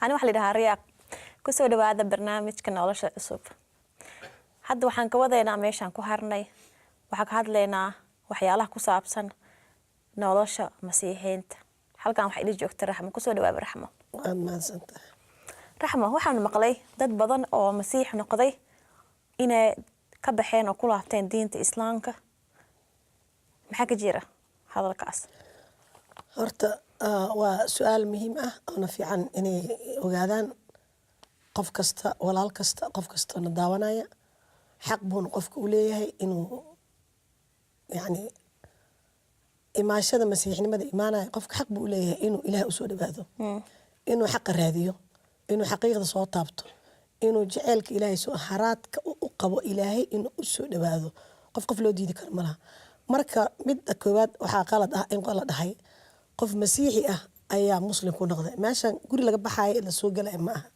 أنا واحد لها رياق كسر هذا برنامج كنا ولا شيء أسوب hadda waxaan ka wadaynaa meeshaan ku harnay waxa ka hadlaynaa waxyaalaha ku saabsan nolosha masiixiinta halkan waxa idin joogta Raxmo ku soo dhawaab Raxmo waan maasantahay Raxmo waxaan maqlay dad badan oo masiix noqday inay ka baxeen oo ku laabteen diinta islaamka maxaa ka jira hadalkaas horta waa su'aal muhiim ah oo fiican inay ogaadaan qof kasta walaal kasta qof kasta oo daawanaya حق بون قفك وليه إنه يعني إما شذا مسيحي ماذا إيمانه قفك حق بوليه إنه إله أسود بهذا إنه حق الراديو إنه حقيقة صوت طابته إنه جعلك إلهي سوء حراتك أقوى إلهي إنه أسود بهذا قف لو ديدي كرملها مركا مد كواد وحاقلت إن قلت هاي قف مسيحي أيام مسلم كون نقضي ماشان قولي لك بحاي إلا سوق لا إماها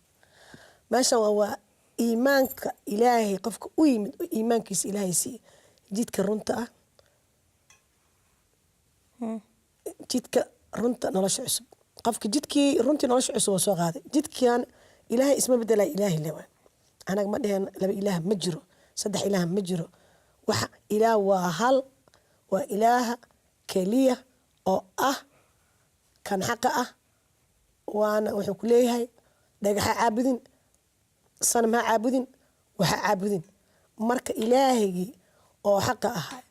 ماشان هو إيمانك إلهي قفك ويمد إيمانك إلهي سي جيتك رنتا جيتك رنتا نلاش عصب قفك جيتك رنتي نلاش عصب وسوق هذا جيتك كان إلهي اسمه بدل إلهي اللوان أنا ما دهن لبي إله مجرو صدق إله مجرو وح إله وهل وإله كليه أو كان حقه وأنا وحكوليه هاي دقة عابدين صار ما عابدين وعابدين مرك إلهي أو حق أحد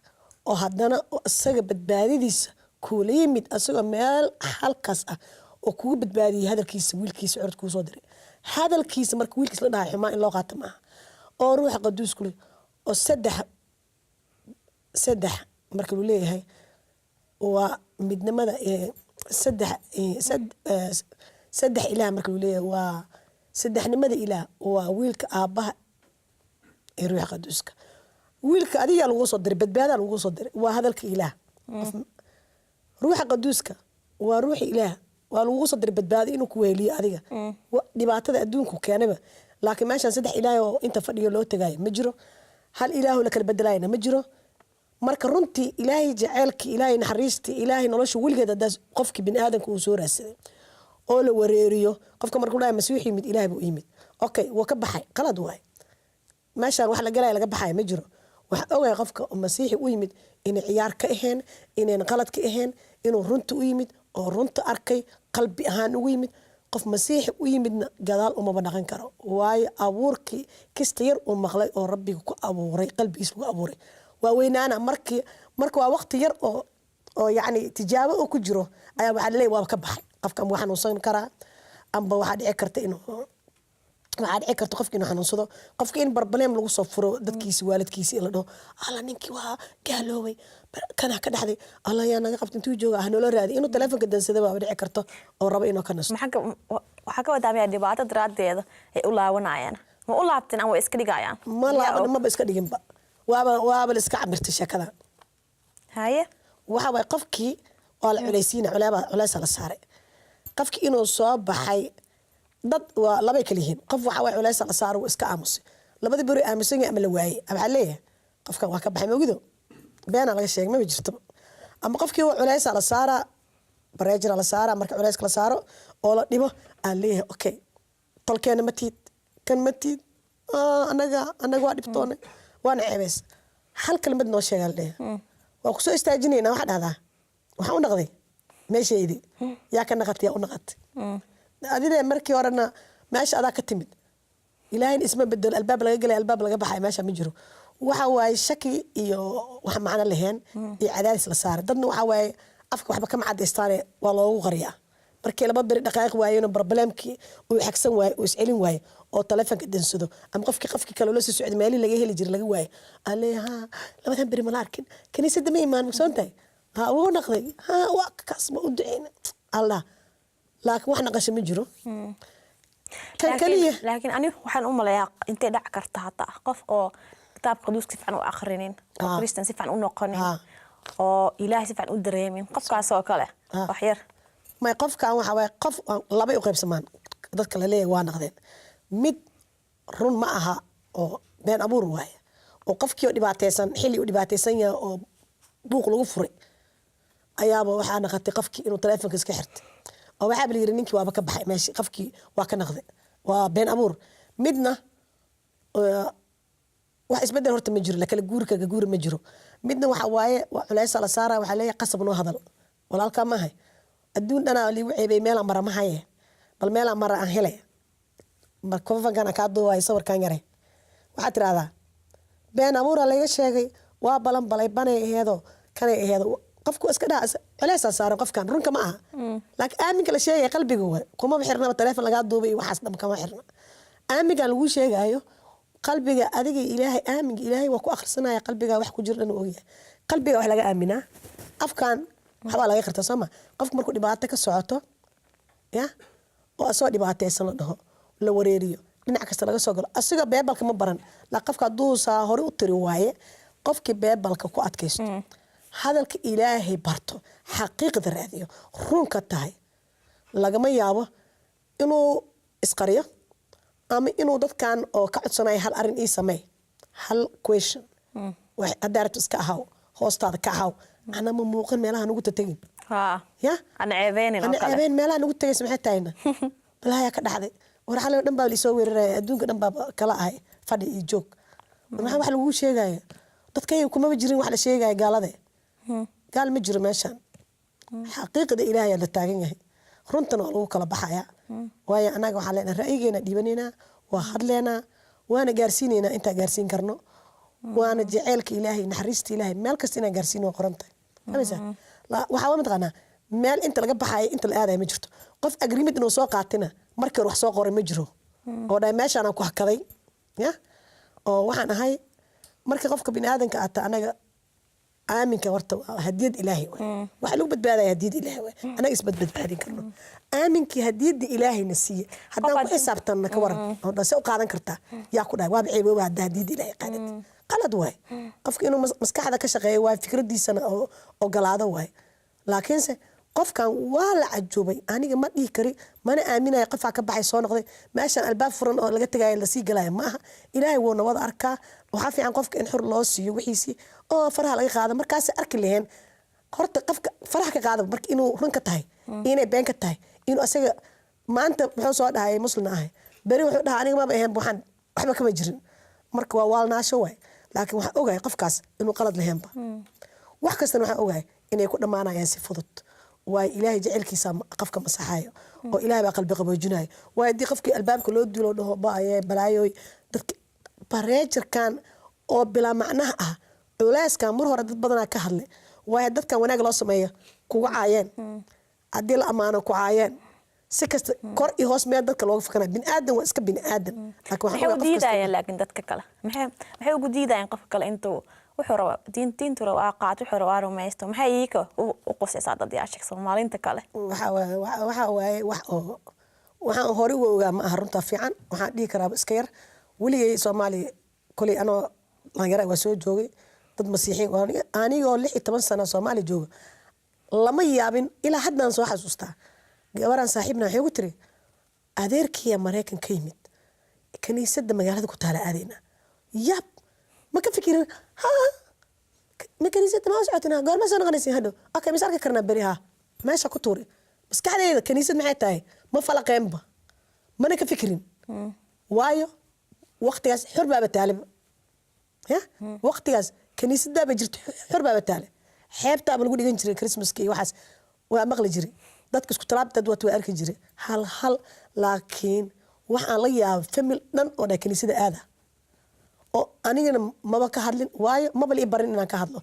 أو هدنا السجى بدباديس كولي مت السجى مال حلقة أو كوب بدبادي هذا الكيس والكيس عرض كوس صدري هذا الكيس مرك والكيس لنا حماء الله قات معه أو روح قدوس كله أو سدح مرك الولي هاي ومدنا ماذا سدح إله مرك الولي سدح نمد إله وويلك آبها يروح قدوسك ويلك أدي على الوصدر بدبادة على الوصدر وهذا الإله روح قدوسك وروح إله والوصدر بدبادة إنه كويلي أدي دبعت هذا أدونك كانبه لكن ما عشان سدح إله وأنت فريق لو تجاي مجرو هل إله لك البدلاين مجرو مرك رنتي إلهي جعلك إلهي نحريستي إلهي نلاش ويلك ده قفك بن آدم كوسورة السنة أول وريريو قفك مركو لا مسيحي مد إلهي بو يمد أوكي وكبحي قلد واي ماشي واحد لقى لقى بحي مجرو واحد أوعى قفك مسيحي ويمد إن عيار كإهن إن قلد كإهن إنه رنت ويمد أو رنت أركي قلبي أهان ويمد قف مسيحي ويمد جدال وما بنغن كرو واي أبوركي كستير ومغلي أو ربي كو أبوري قلبي اسمه أبوري ووين أنا مركو وقت ير أو يعني تجاوب أو كجرو أيا بعد لي وكبحي قفك أم واحد وصين كرا أم بواحد عكرت إنه واحد عكرت قفك إنه حنوصده قفك إن بربلام لو صفروا دت كيس والد كيس إلا ده على نينكي وها قالوا كان كده حدي الله يا أنا قفت انتو جوا هنولا رادي إنه تلفون كده سده بعد عكرته أو ربع إنه كنص محكوا دامي الدبعات دراد ده يقولها ونعيان ما قولها بتن أو إسكدي جايان ما لا ما بإسكدي جنب وابل إسكع مرتشة كذا هاي وحوا قفكي ولا عليسين علاس على السارة قفك إنه صاب بحي ضد ولا بيكليهن قف وحوا علاس على السارة وإسكع أمس لبدي بري أمسين يعمل واي أبع عليه قفك وهكب بحي موجوده بين على الشيء ما بيجرت أما قفك هو علاس على السارة بريجر على السارة مركب علاس على السارة ولا ديبه عليه أوكي طل كان متيت أنا قاعد بطوني وأنا عبس هل كلمة نوشة قال لي وقصو استاجنين واحد هذا وحاول نقضي ماشي يدي يا كان نقطي أو نقط هذه مركي ورنا ماشي هذا كتمد إلهي اسمه بدل الباب لقى جل الباب لقى بحي ماشي مجرو وحواي شكي وح معنا لهن عدالس لصار ضمن وحواي أفك وحبة كم عاد استاني والله وغريا مركي لما برد دقائق واي بربلامكي ويحكسن واي ويسألين واي أو تلفن كدن سدو أم قفكي كلو لسه سعود مالي لقيه اللي جري لقى واي قال لي ها لما تنبري ملاركن كنيسة دمي إيمان مسونتي ها هو نقضي ها وكاس ما أدعين الله لكن وحنا قش مجرو لكن أنا وحنا ليا أنت دع كرتها قف أو كتاب قدوس كيف عنو آخرين أو كريستيان كيف عنو نقنين أو إله كيف عنو دريمين قف كاسو كله وحير ما يقف كان وحوي قف لا بيقرب سمان ذاتك ليه وانا قدين مد رون معها أو بين أبور واي وقفك ودبعتيسن حلي ودبعتيسن يا أو بوق لغفري أيام وحنا قتي قفك إنه تلفونك سكحرت oo waxaa la yiri ninkii waaba ka baxay meeshii qofkii waa ka naqday waa been abuur midna wax isbedel horta ma jiro la kala guuri ma jiro midna waxa waaye waa culays la saaraa waxa leeyahay qasab noo hadal walaalka ma hay adduun dhana li wixii meel mara ma haye bal meel mara aan helay marka fankan ka duway sawirkan yare waxa tiraahdaa been abuur laga sheegay waa balan balay banay aheedo kanay aheedo qofku iska dhaas culays saaran qofkan runka ma aha laakiin aaminka la sheegay qalbiga waa kuma xirnaba telefoon laga duubay waxaas dham kama xirna aaminka lagu sheegayo qalbiga adiga ilaahay aaminka ilaahay waa ku akhrisanaya qalbiga wax ku jira inuu ogyahay qalbiga wax laga aaminaa afkan waxa laga qirtaa sama qofku markuu dhibaato ka socoto ya oo asoo dhibaataysan la dhaho la wareeriyo dhinac kasta laga soo galo asiga beebalka ma baran la qofka duusa hore u tiri waaye qofkii beebalka ku adkaysto hadalka ilaahay barto xaqiiqda raadiyo runka tahay lagama yaabo inuu isqariyo ama inuu dadkan oo ka codsanay hal arin ii samee hal question wax adarto iska ahaw hoostaada ka ahaw ana ma muuqan meelaha nagu tagin ya ana ceebeen meelaha nagu tagay maxay tahayna balaya ka dhaxday war xalay dhan baa la soo weeraray adduunka dhan baa kala ahay fadhi iyo joog waxa wax lagu sheegay dadkay kuma jirin wax la sheegay gaalada gaal ma jiro meeshan xaqiiqda ilaahay la taagan yahay runtana lagu kala baxaya waayo anaga waxa leenahay ra'yigeena dhibanayna waa hadleena waana gaarsiinayna inta gaarsiin karno waana jaceelka ilaahay naxariista ilaahay meel kasta inaan gaarsiino qoranta amisa waxa waa mataqaanaa meel inta laga baxay inta la aaday ma jirto qof agreement inuu soo qaatina markii wax soo qoray ma jiro oo dhay meeshaan aan ku hakaday ya oo waxaan ahay markii qofka bini'aadanka aata anaga aaminka warta hadiyad ilaahay waxa lagu badbaadaya hadiyad ilaahay anaga is badbaadin karno aaminkii hadiyada ilaahay nasiye haddaan ku xisaabtanna ka waran oo dhasay u qaadan kartaa yaa ku dhahay waa bixi waa hadiyada ilaahay qaadat qalad waay qofka inuu maskaxda ka shaqeeyo waa fikradiisana oo galaado waay laakiinse qofkan waa la cajoobay aniga ma dhihi kari mana aaminayo qofka ka baxay soo noqday meeshan albaab furan oo laga tagay la sii galay ma aha ilaahay wuu nabad arkaa waxa fiican qofka in xur loo siiyo wixiisi oo faraha laga qaado markaas arki leheen horta qofka faraha ka qaado marka inuu run ka tahay inay been ka tahay inuu asaga maanta wuxuu soo dhahay muslim ahay bari wuxuu dhahay aniga ma baahan waxaan waxba kama jirin marka waa waalnaasho way laakiin waxa ogahay qofkaas inuu qalad leheenba wax kastana waxa ogahay inay ku dhamaanayaan si fudud waa ilaahay jaceelkiisa qofka masaxayo oo ilaahay baa qalbi qaboojinayo waa hadii qofkii albaabka loo duulo dhaho baayay balaayoy dadka bareejarkan oo bila macnaha ah culeyskan mar hore dad badan ka hadlay waa dadkan wanaag loo sameeyo kugu caayeen hadii la amaano ku caayeen si kasta kor iyo hoos meel dadka looga fakana bin aadan waa iska bin aadan laakiin waxa diidayaan laakiin dadka kale maxay ugu diidayaan qofka kale intuu wuxuu rabaa diintu rabaa qaat wuxuu rabaa rumaysto maxay iika u qosaysaa dad yaashay Soomaaliinta kale waxa waxaan hore u ogaa ma aha runta fiican waxaan dhigi karaa iska yar waligay Soomaali kulay anoo laanyara waa soo joogay dad masiixiin anigoo 16 sano Soomaali jooga lama yaabin ilaa haddaan soo xasuustaa gabaraan saaxiibna waxay ugu tiri adeerkiya Mareykan ka yimid kaniisadda magaalada ku taala aadayna yab ma ka fikirin ha ma kaniisadda ma socotna goorma soo noqonaysin hadhow okay mis arki karnaa beri ha meesha ku tuuri maskaxdeeda kaniisad maxay tahay ma falaqeenba mana ka fikirin waayo waqtigaas xur baaba taalib ya waqtigaas kaniisadda ba jirto xur baaba taalib xeebta lagu dhigan jiray Christmaska iyo waxaas waa maqli jiray dadka isku talaabtad waa arki jiray hal laakiin waxaan la yaab family dhan oo kaniisada aada oo anigana maba ka hadlin waayo maba li barin inaan ka hadlo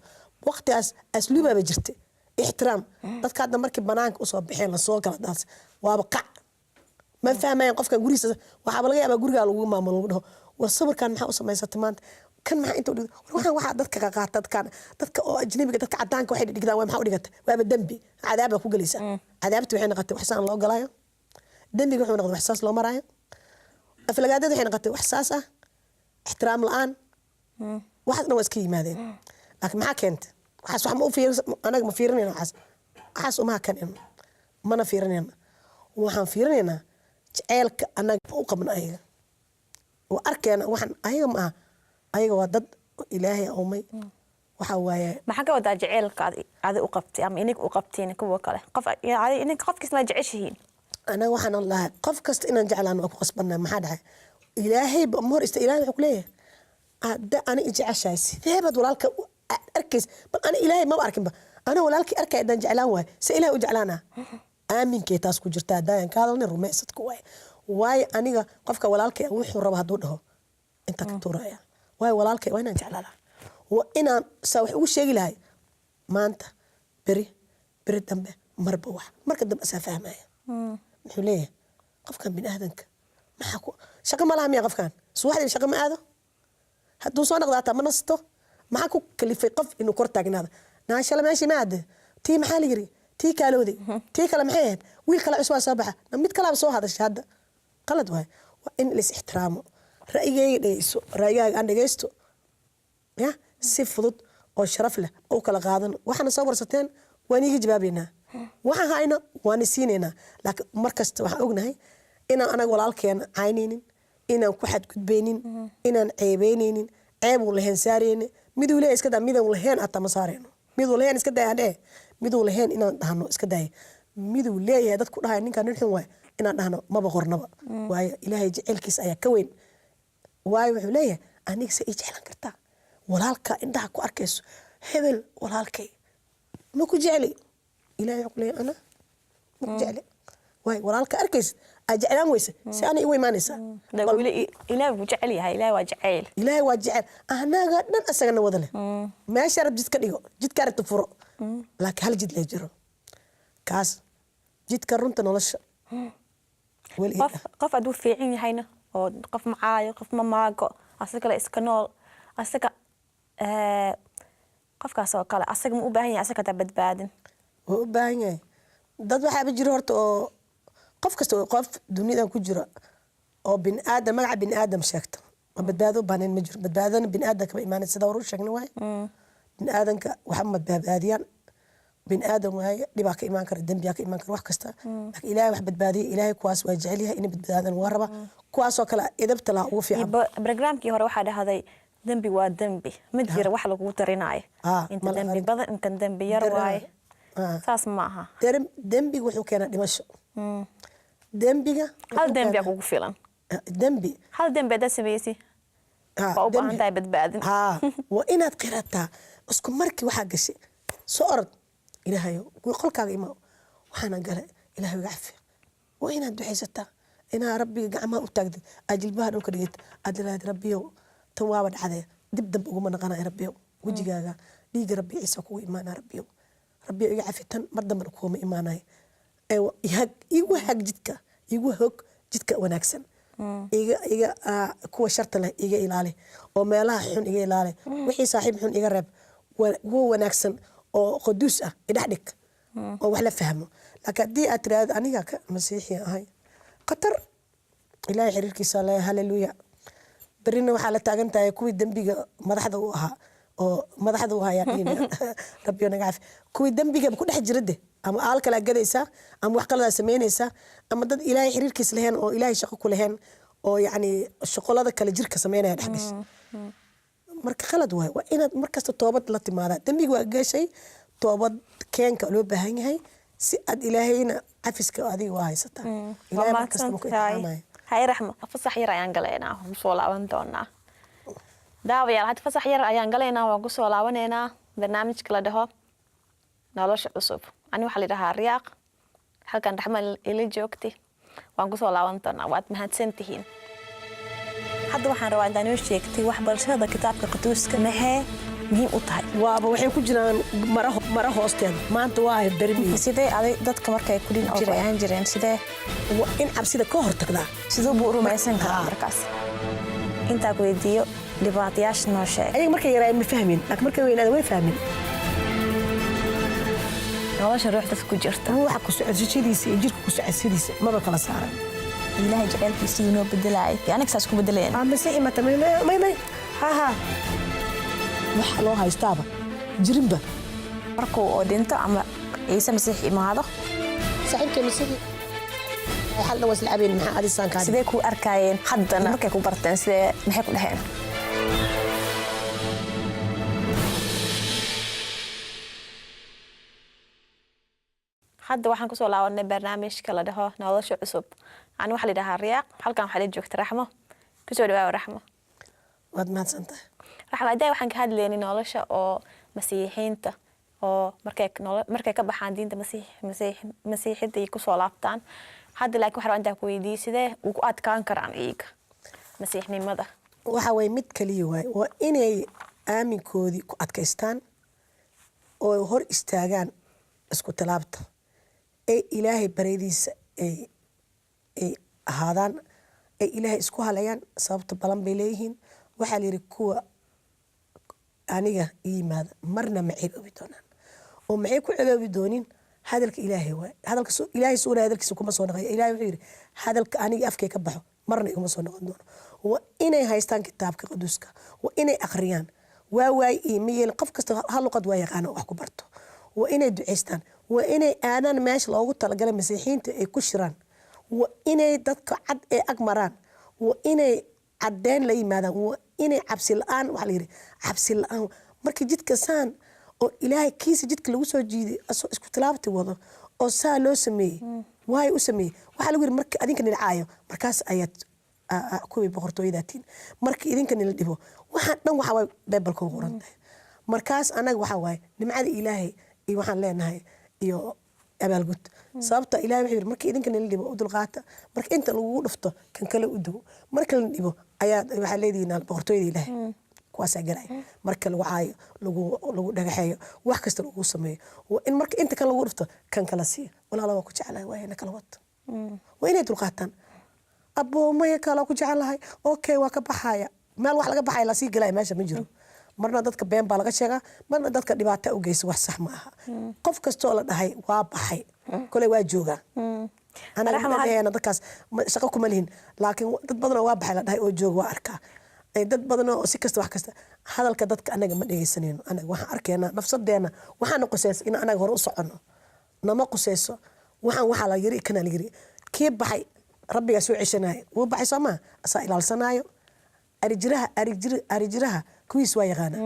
waqtigaas asluuba ba jirtay ixtiraam dadka hadda markii banaanka u soo baxeen la soo kala daas waaba qac ma fahmayaan qofka gurigiisa waxa laga yaabaa guriga lagu maamulo lagu dhaho war sawirkan maxaa u samaysatay maanta kan maxaa inta waxaan waxa dadka ka qaata dadka oo ajnabiga dadka cadaanka waxay dhigdaan waa maxaa u dhigatay waaba dambi cadaab ku galaysa cadaabtu waxay noqotay wax saan loo galaayo dambiga wuxuu noqday wax saas loo maraayo aflagaadada waxay noqotay wax saas ah ixtiraam la'aan waxaasna waa iska yimaadeen laakiin maxaa keentay waxaas wax ma u fiirin anaga ma fiirinayna waxaas uma kanin mana fiirinayna waxaan fiirinaynaa jaceelka anaga u qabna ayaga oo arkeena waxaan ayaga ma aha ayaga waa dad ilaahay umay waxa waaye maxaa ka wadaa jaceelka aad u qabtay ama inig u qabtiin kuwa kale qof yaani inig qofkiisna jeceshihiin أنا وحنا الله قف كست إن جعلنا أكو قصبنا ما حدا إلهي بأمور إلهي حكليه أنا إجي عشايس ذهبت ولالك أركز بل أنا إلهي ما بعرف أنا ولالك أركز إذا جعلان سإلهي وجعلانا آمين كي تاسكو جرتا داين كادلني رميستك واي أنا قفك ولالك وحو ربها دوده أنت كتورايا واي ولالك وين جعلانا وإنا سوي وش يجي لهاي ما أنت بري دمبه مربوح مركب دم أسافه معي محوليه قفك من أهدنك ما حكوا شقة ما لها مية قفكان سو واحد شقة ما هذا هدو صانع ذاته منصته معكو كلفة قف إنه كرتاق هذا ناش لا ماشي معده تي محل يجري تي كالودي تي كلام حين ويل كلام عسوا صباحه نميت كلام سو هذا الشهادة قلد واي وإن لس احترامه رأيي عند جيستو يا سيف فضد أو شرف له أو كلا قادن وحنا صور ستين ونيجي جبابنا وحنا هاينا ونسيننا لكن مركز وحنا هاي أنا walaalkeen caynaynin inaan ku xadgudbaynin inaan ceebeynaynin ceeb uu lahayn saaraynin miduu leeyahay iska daa miduu lahayn ataa ma saarayno miduu lahayn iska daa dheh miduu lahayn inaan dhahno iska daa miduu leeyahay dadku dhahay ninkan nin xun waay inaan dhahno maba qornaba waayo ilaahay jecelkiisa ayaa ka weyn waayo wuxuu leeyahay aniga se ii jeclan kartaa walaalka indhaha ku arkayso hebel walaalkay ma ku jecli ilaahay wuxuu leeyahay ana ma ku jecli واي ولالك أركز أجعلان ويس سأني إيوه ما نسا إلهي وجعلي هاي إلهي وجعل أنا قدنا أسجنا وذله ما شرب جد كريو جد كارت فرق لكن هل جد ليجرو كاس جد كرنت نولش قف أدور في عيني هينا أو قف معاي قف ماماكو أسيك لا إسكنول أسيك قف كاسو كلا أسيك مو باهي أسيك تبد بعدين مو باهي dad waxa bijiro horta oo qof kasta oo qof dunida ku jira oo bin aadam magaca bin aadam sheegto ma badbaado baanin ma jiro badbaadana bin aadamka ba iimaan sida waru sheegnay way bin aadamka waxa ma badbaadiyaan bin aadam way dhiba ka iimaan kara dambiga ka iimaan kara wax kasta laakiin ilaahay wax badbaadiyo ilaahay kuwaas waa jecel yahay in badbaadan waa raba kuwaas oo kala edabta la ugu fiican barnaamijkii hore waxa dhahaday dambi waa dambi ma jiro wax lagu tarinaayo inta dambi badan in kan dambi yar waay saas maaha dembiga wuxuu keenaa dhimasho dembiga hal dembi kugu filan hal dembi adaa sameysay waa u baahan tahay badbaadin waa inaad qirataa isku markii waxaa gashay soo orod ilaahayo qolkaaga imaa waxaana gale ilaahay iga cafi waa inaad duxaysataa inaa rabbiga gacmaha u taagdid aad jilbaha dhulka dhigid aad ilaahad rabbiyow tan waaba dhacdee dib dambe uguma naqanaya rabbiyow wejigaaga dhiiga rabbi ciise kugu imaanaa rabbiyow ربي يعرف تن مرة من كوم إيمانه يجوا هك جدك ونكسن يجا كوا شرط له يجا إلالي وما له حن يجا إلالي وحي صاحب حن يجا رب وهو ونكسن أو قدوسة يدحدك أو وحلا فهمه لكن دي أتراد أنا كمسيحي هاي قطر إلهي حريرك صلاة هللويا برينا وحالة تاجنت كوي دنبي مدحضوها oo madaxdu hayaan rabbiyo naga caafi kuwi dambiga ku dhex jirade ama aal kala gadaysa ama wax kala sameynaysa ama dad ilaahay xiriirkiis leheen oo ilaahay shaqo ku leheen oo yaani shaqolada kala jirka sameynaya dhaxdiis marka khalad waay waa inaad markasta toobad la timaada dambiga waa gashay toobad keenka loo baahan yahay si aad ilaahayna cafiska adiga waa haysataa ilaahay markasta ku ixtiraamay hay raxmo fasax yar ayaan galeynaa soo laaban doonaa daawayaal had fasax yar ayaan galeynaa waan ku soo laabaneynaa barnaamijka la dhaho nolosha cusub ani waxa la dhahaa riyaaq halkan dhaxmal ila joogtay waan ku soo laaban doonaa waad mahadsantihiin hadda waxaan rabaa inaan inoo sheegtay waxbarashada kitaabka quduuska maxay muhiim u tahay waaba waxay ku jiraan mara hoosteeda maanta waa darmi sidee aday dadka markay ku dhin jireen sidee in cabsida ka hortagdaa sidoo buu rumaysan karaa markaas inta ku weydiiyo dhibaatayaasha noo sheeg ayaga markay yaraan ma fahmin laakiin markay weynaadeen way fahmin nolosha ruuxda ku jirta ruuxa ku socodsidiisa iyo jirka ku socodsidiisa maba kala saaran ilaahay jaceelkiisa inoo bedelay aniga saas ku bedelayeen ama si ima tamay ha waxa loo haystaaba jirinba markuu oo dhinto ama ciise masiix imaado saaxiibkay masiix hal dhawas laabeen maxaa adisan ka sidee ku arkayeen haddana markay ku barteen sidee maxay ku dhaheen hadda waxaan kusoo laabanay barnaamijka la dhaho nolosha cusub ani waxa la dhahaa riyaaq halkan waxa la joogta raxmo kusoo dhawaada raxmo waad mahadsantahay raxmo aday waxaan ka hadlaynay nolosha oo masiixiinta oo markay ka baxaan diinta masiixida ay kusoo laabtaan hadda laakiin waxaan intaa ku weydiiyay sidee ugu adkaan karaan iyaga masiixnimada waxa way mid kaliya waay waa inay aaminkoodii ku adkaystaan oo hor istaagaan isku talaabta ee ilaahay baraydiisa ay ahaadaan ay ilaahay isku halayaan sababta balan bay leeyihiin waxaa la yidhi kuwa aniga yimaada marna ma ceeboobi doonaan oo maxay ku ceeboobi doonin hadalka ilaahay waay hadalka ilaahay suuna hadalkiisa kuma soo noqoyo ilaahay wuxuu yidhi hadalka aniga afkay ka baxo marna iguma soo noqon doono waa inay haystaan kitaabka qaduuska waa inay akhriyaan waa waay iimayeel qof kasta hal luqad waa yaqaana wax ku barto waa inay ducaystaan waa inay aadaan meesha loogu talagalay masiixiinta ay ku shiraan waa inay dadka cad ee ag maraan waa inay caddeyn la yimaadaan waa inay cabsi la-aan waxaa la yidhi cabsi la-aan markii jidka saan oo ilaahay kiisa jidka lagu soo jiiday asoo isku tilaabti wado oo saa loo sameeyey waayo u sameeyey waxaa lagu yidhi marka adinka nilcaayo markaas ayaad kuwii boqortooyadaatiin marka idinka nila dhibo waxaan dhan waxaa waay beebalka ugu qoran tahay markaas anaga waxaa waaye nimcada ilaahay iyo waxaan leenahay iyo abaalgud sababta ilahay wuxuu yidhi marka idinka nila dhibo u dulqaata marka inta lagugu dhufto kan kale u dogo marka la dhibo ayaa waxaa leedihiin boqortooyada ilaahay kuwaasaa galaya marka lagu caayo lagu dhagaxeeyo wax kasta lagu sameeyo waa in marka inta kan lagu dhufto kan kala siiyo walaala waa ku jeclahay waayana kala wato waa inay dulqaataan aboomaya kala ku jeclahay okay waa ka baxaya meel wax laga baxaya lasii galaya meesha ma jiro marna dadka been baa laga sheegaa marna dadka dhibaato u geysa wax sax ma aha qof kastoo la dhahay waa baxay kole waa joogaa anaga madahayana dadkaas shaqo kuma lihin laakiin dad badanoo waa baxay la dhahay oo jooga waa arkaa dad badanoo si kasta wax kasta hadalka dadka anaga ma dhegeysanayno anaga waxaan arkaynaa nafsadeena waxaana quseysa in anaga hore u socono nama quseyso waxaa la yiri kana la yiri kii baxay rabbigaa soo ceshanaayo wuu baxay soo maa asaa ilaalsanaayo arijiraha kuwiis waa yaqaana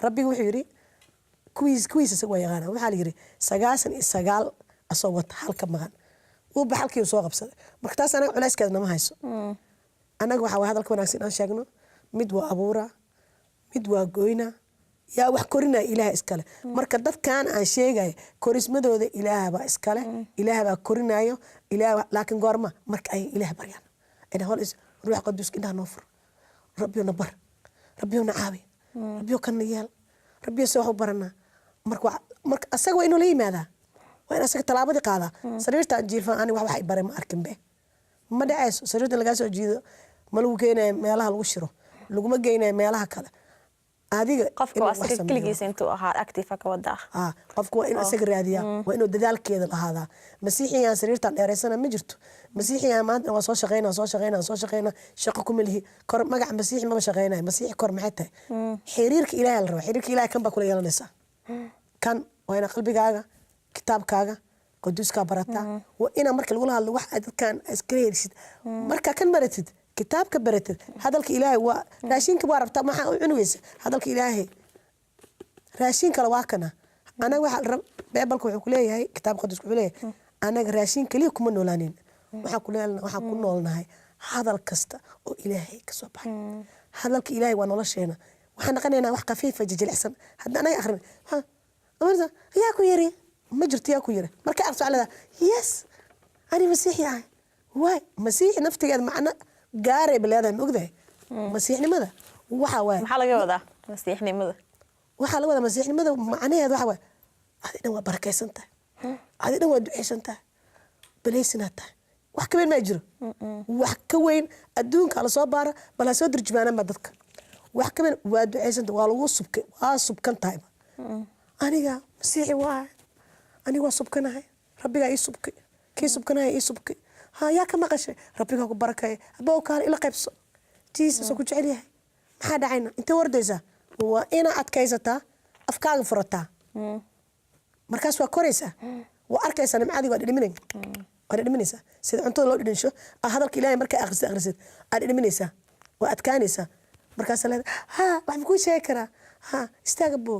rabbiga wuxuu yidhi kuwiis isaga waa yaqaana waxaa la yidhi 99 asoo wata halka maqan wuu bax halkii soo qabsaday marka taas anaga culayskeeda nama hayso anaga waxaa hadalka wanaagsan aan sheegno mid waa abuura mid waa goyna yaa wax korinaya ilaaha iskale marka dadkan aan sheegay korismadooda ilaaha baa iskale ilaaha baa korinayo ilaaha laakiin goorma marka ay ilaah baryaan ina hol is ruux qaduus inta noo fur rabbiyo na bar rabbiyo na caabi rabbiyo kan yeel rabbiyo soo barana marka asaga waa inuu la yimaadaa waa in asaga talaabadii qaadaa sariirta jiifan ani wax ay bare ma arkin be ma dhacayso sariirta laga soo jiido ma lagu keenayo meelaha lagu shiro laguma geynayo meelaha kale adiga qofka asaga kaligiisa intuu ahaa active ka wada qofku waa in asaga raadiyaa waa inuu dadaalkeeda lahaadaa masiixiyan sariirta dheereysana ma jirto masiixiyan maanta waa soo shaqeynaa shaqo kuma lihi kor magac masiix ma shaqeynayo masiix kor maxay tahay xiriirka ilaahay la rabo xiriirka ilaahay kan baa kula yeelanaysa kan waa ina qalbigaaga kitaabkaaga qaduuska barataa waa ina marka lagu hadlo wax dadkan iska heersid marka kan baratid kitaabka baratid hadalka ilaahay waa raashinka waa rabtaa maxaa u cunugaysa hadalka ilaahay raashin kale waa kana anaga waxa beebalka wuxuu ku leeyahay kitaab qaduuska wuxuu leeyahay anaga raashin kaliya kuma noolaanin waxaa ku noolnahay hadal kasta oo ilaahay ka soo baxay hadalka ilaahay waa nolosheena waxaan naqanaynaa wax khafiifa jilicsan hadda anaga akhrin yaa ku yiri ma jirto yaa ku yiri marka aad su'aalada yes ani masiixi ah waay masiixi naftigeeda macna gaaray bilaada ma ogdahay masiixnimada waxa waay maxaa laga wadaa masiixnimada waxa la wadaa masiixnimada macnaheedu waxa waay adiga waa barakaysantahay adiga waa duceysantahay baleysinaata wax ka weyn ma jiro wax ka weyn adduunka la soo baara bal ha soo dirjimaanaan ba dadka wax ka weyn waa duceysanta waa lagu subkay waa subkan tahay aniga masiixi waa aniga waa subkanahay rabbiga ii subkay kii subkanahay ii subkay yaa ka maqashay rabbiga ku barakay abow kaal ila qaybso Jesus ku jecel yahay maxaa dhacayna inta wardaysa waa ina adkaysataa afkaaga furataa markaas waa koraysaa waa arkaysaa nimcadii waa dhidhiminaysaa sida cuntada loo dhidhinsho hadalka ilaahay markaa akhrisid aad dhidhiminaysaa waa adkaanaysaa markaas leedahay wax ma kuu sheegi karaa istaag abbo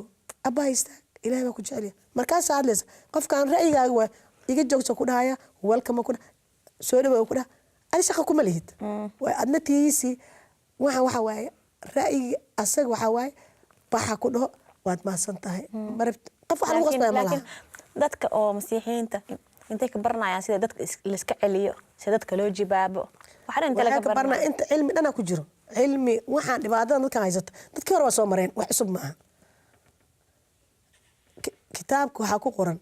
abbaha istaag ilaahay baa ku jecel yahay markaasaa hadlaysa qofkaan ra'yigaaga waa iga joogso ku dhahaya welcome ku soo dhawow ku dhaha adi shaqa kuma lihid waa adna tiisi waxa waaye ra'yiga asaga waxa waaye baxa ku dhaho waad maasan tahay marabta qof waxa lagu qasbaya malaha dadka oo masiixiinta intay ka baranayaan sida dadka la iska celiyo sida dadka loo jibaabo waxaan inta laga baranaa inta cilmi dhana ku jiro cilmi waxaan dhibaatada dadka haysata dadkii hore waa soo mareen wax cusub maaha kitaabka waxaa ku qoran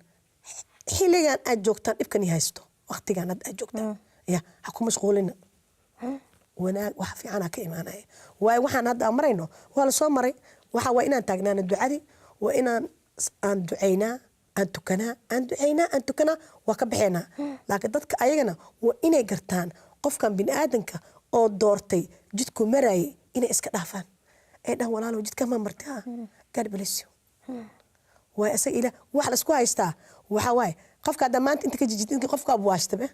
xilligan aad joogtaan dhibkan i haysto waqtigan aad joogtaan ya ha ku mashquulina wanaag wax fiican ka imaanaya waayo waxaan hadda marayno waa la soo maray waxa waa inaan taagnaana ducadii waa inaan aan ducaynaa aan tukanaa waa ka baxeenaa laakiin dadka ayagana waa inay gartaan qofkan bini'aadanka oo doortay jidku marayay inay iska dhaafaan ay dhahan walaalow jidka ma martaa God bless you waa isaga ila wax la isku haystaa waxa waaye qofka hadda maanta inta ka jijid qofka abwaashtabe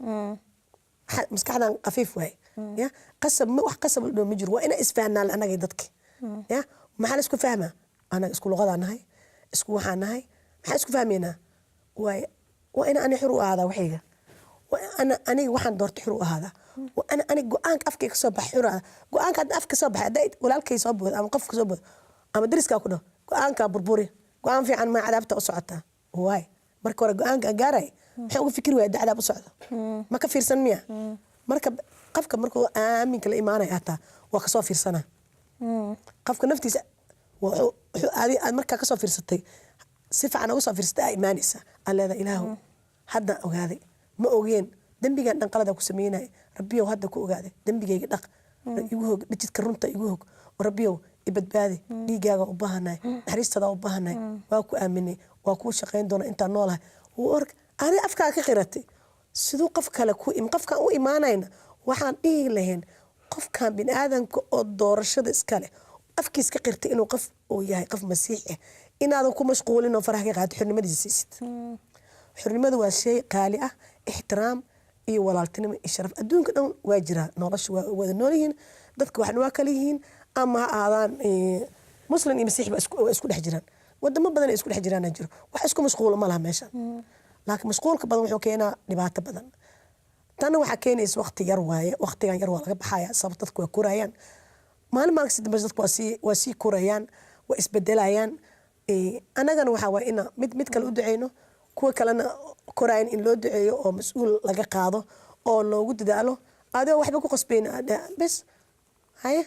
maskaxdan qafiif waay ya qasab wax qasab loo ma jiro waa ina isfahanaan anaga dadka ya maxaa la isku fahmaa anaga isku luqada nahay isku waxaan nahay maxaa isku fahmeynaa waa ina ani xur u ahaada waxayga waa aniga waxaan doortay xur u ahaada waa ani go-aanka afkay ka soo baxay xur ahaada go-aanka hadda afka soo baxay hadda walaalkay soo boodo ama qofka soo boodo ama dariskaa ku dhaho go-aanka burburi go-aan fiican ma cadaabta u socotaa waay marka hore go-aanka gaaray maxaa uga fikir waaya dacdaab u socdo ma ka fiirsan miya marka qofka markuu aaminka la imaanaya hataa waa kasoo fiirsanaa qofka naftiisa aad markaa kasoo fiirsatay si fiican uga soo fiirsatay aa imaanaysa aa leedahay ilaahu hadda ogaaday ma ogeen dembigan dhan qalada ku sameynaya rabbiyow hadda ku ogaaday dembigayga dhaq igu hog jidka runta igu hog rabbiyow ibadbaadi dhiigaaga u baahanahay naxariistada u baahanahay waa ku aaminay waa kuu shaqayn doona intaan noolahay ani afkaa ka qiratay siduu qof kale qofkaan u imaanayna waxaan dhihi lahayn qofkan bini'aadanka oo doorashada iskale afkiis ka qirtay inuu qof uu yahay qof masiix ah inaadan ku mashquulin oo faraha ka qaado xornimadiisa siisid xornimadu waa shay qaali ah ixtiraam iyo walaaltinimo iyo sharaf adduunka dhan waa jiraa nolosha waa wada noolyihiin dadka waxna waa kala yihiin ama ha aadaan muslim iyo masiix ba isku dhex jiraan wadamo badan ay isku dhex jiraan jiro wax isku mashquulo ma laha meeshan laakiin mashquulka badan wuxuu keenaa dhibaato badan tanna waxaa keenaysa waqti yar waaye waqtigan yar waa laga baxaya sabab dadku waa korayaan maalin si dambe dadku waa sii korayaan waa isbedelayaan annagana waxaa waa ina mid kale u duceyno kuwa kalena korayan in loo duceeyo oo mas-uul laga qaado oo loogu dadaalo adigoo waxba ku qasbayna bes haye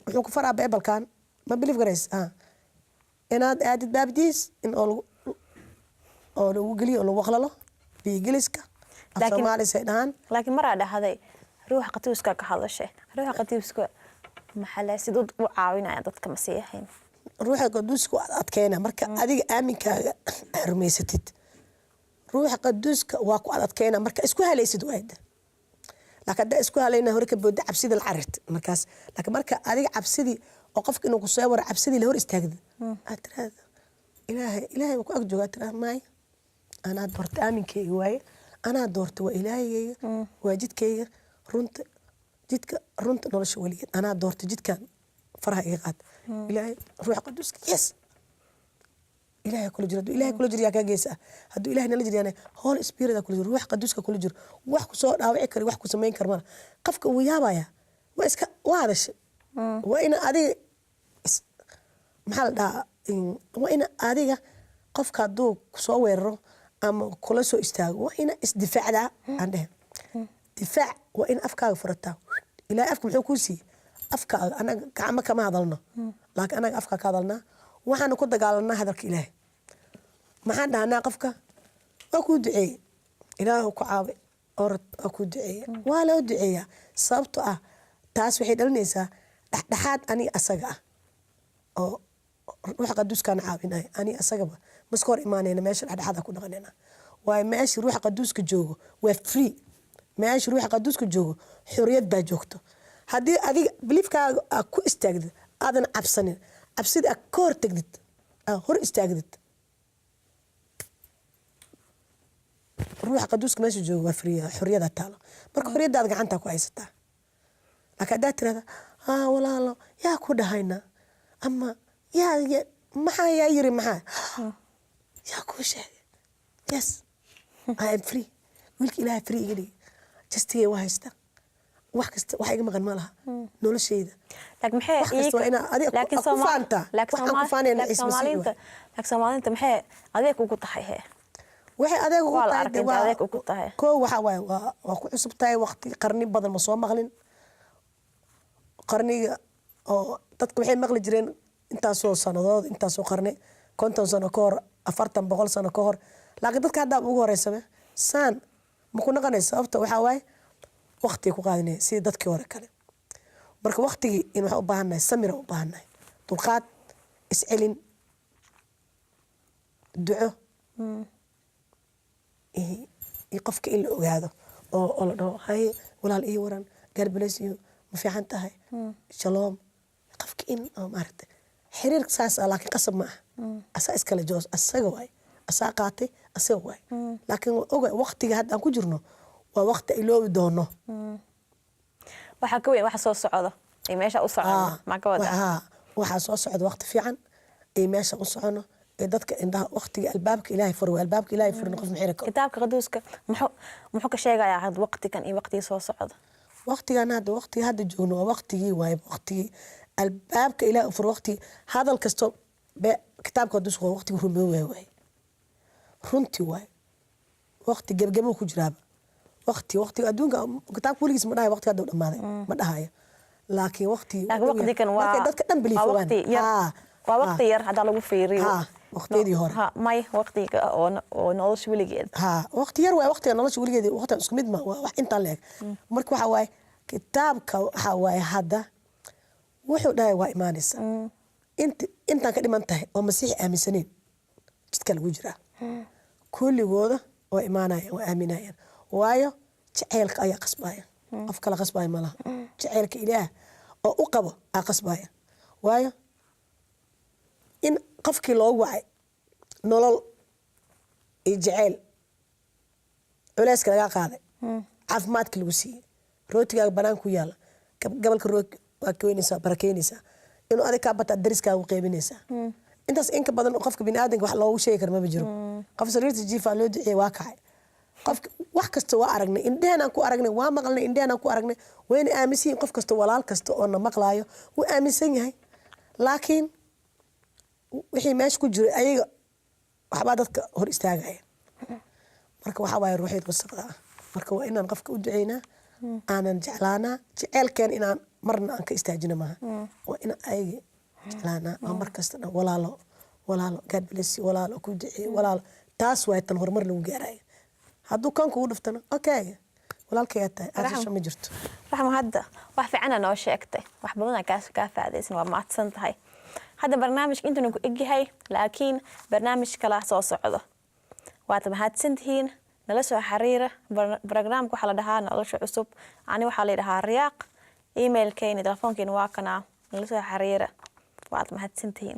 wuxuu ku faraa bibalkan ma biliif garays inaad aadid baabdiis in oo lagu geliyo oo lagu aqlalo biyogeliska afsoomaalis ay dhahaan laakiin maraa dhahday ruuxa qatiiska ka hadashay ruuxa qatiiska maxaa sidoo u caawinaya dadka masiixiin ruuxa qaduuska adkeena marka adiga aaminkaaga rumaysatid ruuxa qaduuska waa ku adkeena marka isku halaysid waayda laakiin hadda isku halayna hore ka booda cabsida la carirta markaas laakiin marka adiga cabsidii oo qofka inuu ku soo war cabsidii la hor istaagdo aad tiraahdo ilaahay ku ag joogaa tiraahdo maay anaa doorta aaminkayga waaye anaa doorta waa ilaahayga waa jidkayga runta nolosha weligeed anaa doorta jidkan faraha iga qaad ilaahay ruuxa qaduuska yes ilaahay kula jiro ilaahay kula jiro yaa ka geesa hadduu ilaahay nala jiryaana holy spirit kula jiro ruuxa qaduuska kula jiro wax ku soo dhaawici kari wax ku samayn kar mana qofka uu yaabaya waa hadashay waa ina adiga maxaa la dhahaa waa ina adiga qofka hadduu kusoo weeraro ama kula soo istaago waa ina isdifaacdaa aan dhehen difaac waa in afkaaga furataa ilaahay afka muxuu kuu siiyey afkaaga anaga gacmo kama hadalno laakiin anaga afkaa ka hadalnaa waxaanu ku dagaalanaa hadalka ilaahay maxaan dhahanaa qofka waa kuu duceeye ilaahu ku caaway orod waa kuu duceeye waa loo duceeyaa sababto ah taas waxay dhalinaysaa dhexdhexaad aniga asaga ah oo ruuxa qaduuskaana caawinaya aniga asagaba maska hor imaanayna meesha dhexdhexaada ku dhaqanayna waayo meesha ruuxa qaduuska joogo waa free meesha ruuxa qaduuska joogo xorriyad baa joogto haddii adiga biliifkaaga aad ku istaagdid aadan cabsanin cabsida aad ka hor tegdid aad hor istaagdid ruuxa qaduuska meesha joogo waa free xorriyada taalo marka xorriyadaada gacantaa ku haysataa laakiin haddaad tirahda walaalo yaa ku dhahayna ama maxaa yaa yiri maxaa yaa kuu sheegay yes I am free wiilka ilaahay free iga dhigay justigay waa haysta wax kasta wax iga maqan ma laha noloshayda laakiin maxay wax kasta waa inaa adiga ku faanta waxaan ku faanayna Soomaaliinta maxay adeeg ugu tahay waxay adeeg ugu waa la tahay arkay waa adeeg ugu tahay koo waxa waaye waa ku cusub tahay waqti qarni badan ma soo maqlin qarniga oo dadku waxay maqli jireen intaasoo sanadood intaasoo qarni 50 sano ka hor 40 100 sano ka hor laakiin dadka hadda ugu horeysame saan ma ku naqanaysa sababta waxa waaye waqti ku qaadanay sida dadkii hore kale marka waqtigii in waxa u baahanay samir u baahanay dulqaad iscelin duco qofka in la ogaado oo la dhaho hay walaal ii waran God bless you ma fiican tahay shalom qofka in maaragtay xiriir saas laakiin qasab ma aha asaa iskala joos asaga waay asaa qaatay asaga waay laakiin oga waqtiga hadda aan ku jirno waa waqti iloobi doono waxa ka weyn waxa soo socdo ay meesha u socono ma ka wada waxa soo socdo waqti fiican ay meesha u socono ee dadka indaha waqtiga albaabka ilaahay furo albaabka ilaahay furo qof maxay ka kitaabka qaduuska muxuu ka sheegayaa had waqtigan iyo waqtiga soo socdo waqtigan hadda joogno waa waqtigii waay waqtigii albaabka ilaahay furo waqti hadal kasto kitaabka qaduuska waa waqtiga rumeeyay waay runtii waay waqti gabgabo ku jiraaba waqti adduunka kitaabka waligiis ma dhahay waqtiga hadda dhamaaday ma dhahayo laakiin waqtigan waa dadka dhan biliifaan waa waqti yar hada lagu fiiriyo waqtiyadii hore may waqtiga oo nolosha weligeed waqti yar waa waqtiga nolosha weligeed waqti isku mid ma wax inta leeg marka waxa waay kitaabka waxa waay hadda wuxuu dhahay waa imaanaysa intaan ka dhiman tahay oo masiix aaminsaneen jidka lagu jiraa kulligooda oo imaanayaan oo aaminayaan waayo jaceylka ayaa qasbaya qof kala qasbaya malaha jaceylka ilaah oo u qabo aa qasbaya waayo in qofkii loogu wacay nolol iyo jaceyl culayska laga qaaday caafimaadka lagu siiyey rootigaaga banaanka ku yaala gabalka roog waa keenaysaa barakeynaysaa inuu adig kaa bataa dariskaaga u qeybinaysaa intaas inka badan qofka biniaadanka wax loogu sheegi kara ma jiro qof sariirta jiifaa loo duceeyey waa kacay qofka wax kasta waa aragnay indheheenaan ku aragnay waa maqalnay indheheenaan ku aragnay wayna aaminsan yihiin qof kasta walaal kasta oo na maqlaayo wuu aaminsan yahay laakiin wixii meesha ku jiray ayaga waxbaa dadka hor istaagaya marka waxaa waaye ruuxeed wasaqda ah marka waa inaan qofka u duceynaa aanan jeclaanaa jeceelkeen inaan marna aan ka istaajina maaha waa in ayaga jeclaanaa oo mar kasta dhan walaalo God bless you walaalo ku duceey walaalo taas waa tan horumar lagu gaarayo hadduu kan kugu dhiftana okay walaalkay tahay aasha ma jirto raxmo hadda wax fiican noo sheegtay wax badan ka faa'iideysan waa maadsan tahay هذا برنامج أنتوا نقول إجهاي لكن برنامج كلا صوصعده واتمهات سنتين نلسوا حريرة برنامج كحلا دها نلسوا عصب عني وحلا دها الرياق إيميل كين تلفون كين واقنا نلسوا حريرة واتمهات سنتين